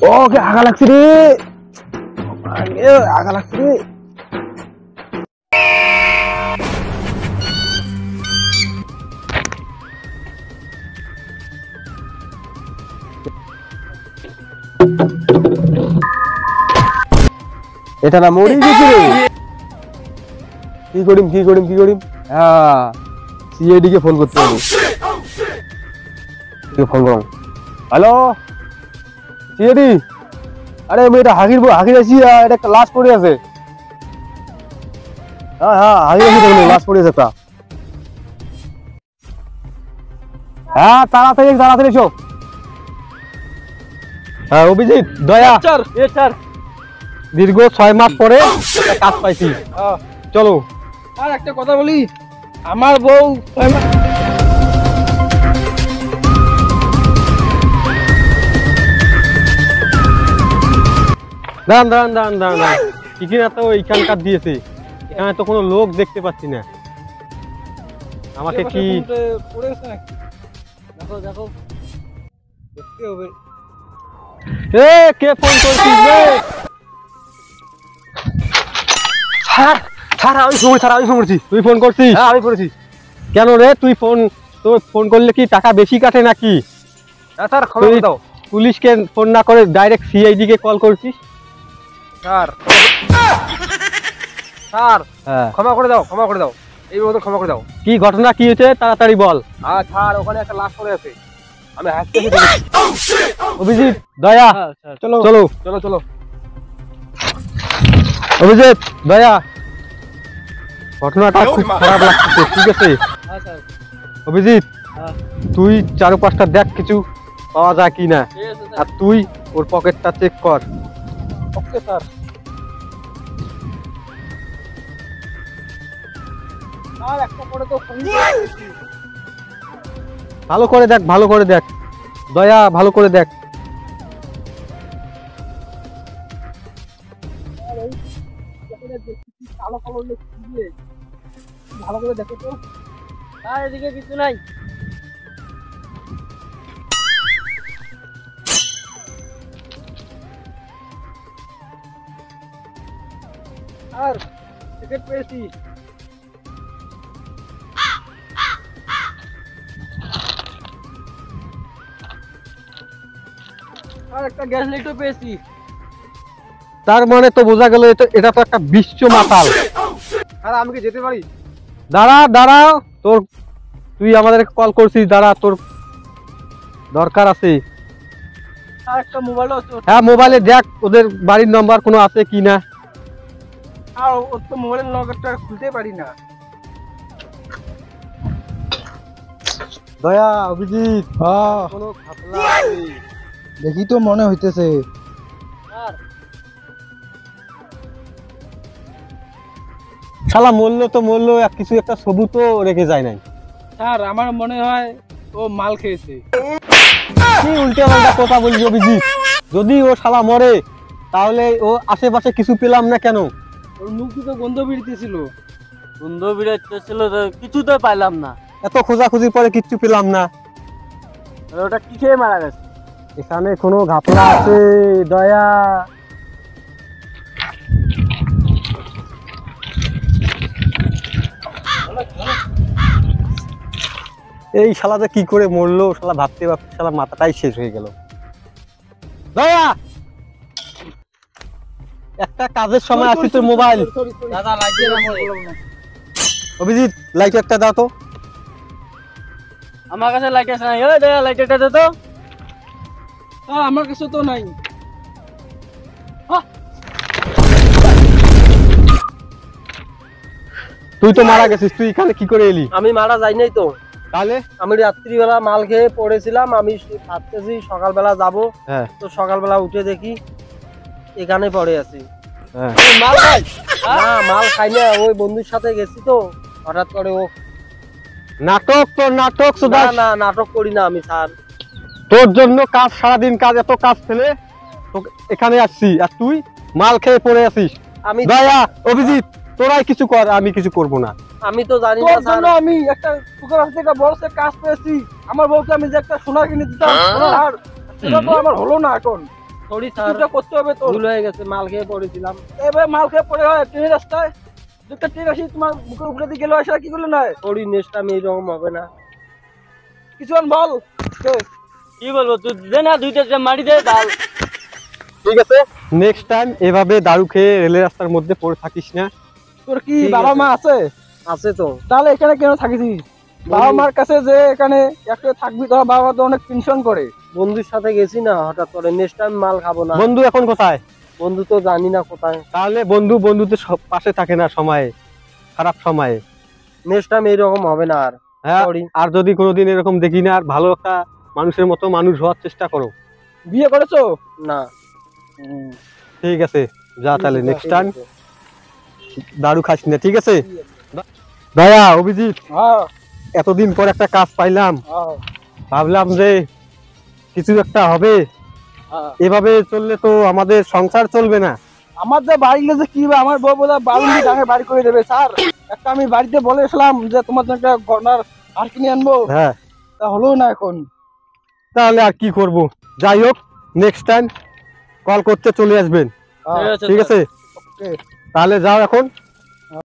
ওকে আগা লাগছে রে, আগা লাগছে রে। এটা না মরি গেছে রে। কি করিম? হ্যাঁ, সিআইডি কে ফোন করতে হবে। ফোন করো। হ্যালো সিআইডি, আরে আমি এটা হাগির আছি, এটা একটা লাশ পড়ে আছে। হ্যাঁ হাগির আছি, দেখুন লাশ পড়ে আছে একটা। হ্যাঁ তাড়াতাড়ি এসো। হ্যাঁ অভিজিৎ, দয়া স্যার, দীর্ঘ 6 মাস পরে কাজ পাইছি, চলো। আর একটা কথা বলি, আমার বউ দাঁড়ান, ঠিকানা তো এইখানকার দিয়েছে, এখানে তো কোনো লোক দেখতে পাচ্ছি না। আমাকে কি দেখো দেখতে হবে। কে ফোন করছিস রে? স্যার আমি ফোন করছি। তুই ফোন করছিস? হ্যাঁ আমি করেছি। কেন রে, তুই ফোন করলে কি টাকা বেশি কাটে নাকি? হ্যাঁ স্যার, ক্ষমা করে দাও। পুলিশকে ফোন না করে ডাইরেক্ট সিআইডি কে কল করছিস? স্যার ক্ষমা করে দাও, এই মতো ক্ষমা করে দাও। কি ঘটনা, কি হয়েছে তাড়াতাড়ি বল। স্যার ওখানে একটা লাশ পড়ে আছে, আমি হাসপাতালে দেখেছি। অভিজিৎ, দয়া, চলো। অভিজিৎ, দয়া, ঘটনাটা খুব খারাপ লাগছে, ঠিক আছে? অভিজিৎ, তুই চারপাশটা দেখ, কিছু পাওয়া যায় কি না, আর তুই ওর পকেটটা চেক কর। Okay sir. আর একটা করে তো ফোন করেছি। ভালো করে দেখ দয়া, ভালো করে দেখ। ভালো করে দেখো তো। আর এদিকে কিছু নাই। আর টিকিট পেয়েছি। আর একটা গ্যাস লাইটও পেয়েছি। তার মানে তো বোঝা গেল এটা তো একটা বিশ্ব মাতাল। আর আমি কি যেতে পারি? দাঁড়া, তুই আমাদের কল করছিস, দাঁড়া, তোর দরকার আছে। আর একটা মোবাইল আছে। হ্যাঁ মোবাইলে দেখ ওদের বাড়ির নাম্বার কোনো আছে কি না। আর ওর তো মোবাইলের লকটা খুলতে পারি না। দয়া, অভিজিৎ, কোনো ঘাপলা আছে? দেখি তো মনে হইতেছে। শালা মরলো কিছু একটা সবুত রেখে যায় নাই। স্যার আমার মনে হয় ও মাল খেয়েছে। কি উল্টে পাল্টা কথা বলবি অভিজিৎ? যদি ও শালা মরে তাহলে ও আশেপাশে কিছু পেলাম না কেন? ওর মুখ থেকে গন্ধ বেরিয়েছিল। কিছু তো পাইলাম না। এত খোঁজাখুঁজির পরে কিচ্ছু পেলাম না। ওটা কি খেয়ে মারা গেছে? এখানে কোনো ঘাপলা আছে দয়া? এই শালাতে কি করে মরলো, শালা ভাবতে শালা মাথাটাই শেষ হয়ে গেল। দয়া, একটা কাজের সময় আসি তোর মোবাইল। দাদা লাইটের না। অভিজিৎ, লাইট একটা দাও তো। আমার কাছে লাইট আছে না। ওই দয়া, লাইটটা দে তো। আমার কাছে তো নাই। তুই তো মারা গেছিস, তুই এখানে কি করে এলি? আমি মারা যাই নাই তো। তাহলে আমি রাত্রিবেলা মাল খেয়ে পড়েছিলাম, আমি ভাবতেছি সকালবেলা যাবো। তো সকালবেলা উঠে দেখি এখানে পড়ে আছি। মাল খাই না, মাল খাই না, ওই বন্ধুর সাথে গেছি তো হঠাৎ করে ও। নাটক না নাটক করি না আমি স্যার। তোর জন্য কাজ, সারাদিন কাজ, এত কাজ ফেলে এখানে আসছি, আর তুই মাল খেয়ে পড়ে আছিস। আমি দয়া, অভিজিৎ, তোরাই কিছু কর, আমি কিছু করব না। আমি তো জানি না তোর জন্য আমি একটা সুগার থেকে বড় কাজ পেয়েছি। আমার বউকে আমি যে একটা সোনা কিনে দিতাম, সোনার হার, সেটা তো আমার হলো না এখন। সরি স্যার, কিছুটা করতে হবে তোর। ভুল হয়ে গেছে, মাল খেয়ে পড়েছিলাম। এবার মাল খেয়ে পড়ে হয় ট্রেনের রাস্তায় দুটো ট্রেন আসি তোমার মুখের উপরে দিয়ে গেল, সেটা কি করলে নয়? সরি, নেক্সট টাইম এইরকম হবে না। কিছু বল কি বলবো, তুই দে না দুইটা মারি দে ডাল। ঠিক আছে, নেক্সট টাইম এভাবে দারু খেয়ে রেলের রাস্তার মধ্যে পড়ে থাকিস না। তোর কি ঠিক বাবা আছে। মা আছে? আছে তো। তাহলে এখানে কেন থাকিস? বাবা মার কাছে যে এখানে একটা থাকবি, তোর বাবা তো অনেক টেনশন করে। বন্ধুর সাথে গেছি না হঠাৎ করে, নেক্সট টাইম মাল খাবো না। বন্ধু এখন কোথায়? বন্ধু তো জানি না কোথায়। তাহলে বন্ধুদের সব পাশে থাকে না সময়ে, খারাপ সময়ে। নেক্সট টাইম এইরকম হবে না আর। হ্যাঁ, Sorry। আর যদি কোনোদিন এরকম দেখি না, আর ভালো একটা মানুষের মতো মানুষ হওয়ার চেষ্টা করো। বিয়ে করেছো? না। ঠিক আছে, যা তাহলে ঠিক নেক্সট আছে, টাইম ঠিক আছে। দারু খাস না, ঠিক আছে? ভাইয়া অভিজিৎ, হ্যাঁ এতদিন পর একটা কাজ পাইলাম, হ্যাঁ ভাবলাম যে কিছু একটা হবে। হ্যাঁ। এভাবে চললে তো আমাদের সংসার চলবে না। আমার যে বাড়ি গেলে কি হবে, আমার বউ বোধহয় বাড়ি ডাঙে বাড়ি করে দেবে স্যার। একটা আমি বাড়িতে বলেছিলাম যে তোমার জন্য একটা গয়নার হার কিনে আনবো, হ্যাঁ, তা হলো না এখন। তাহলে আর কি করব? যাই হোক, নেক্সট টাইম কল করতে চলে আসবেন, হ্যাঁ, ঠিক আছে? ওকে। তাহলে যাও এখন।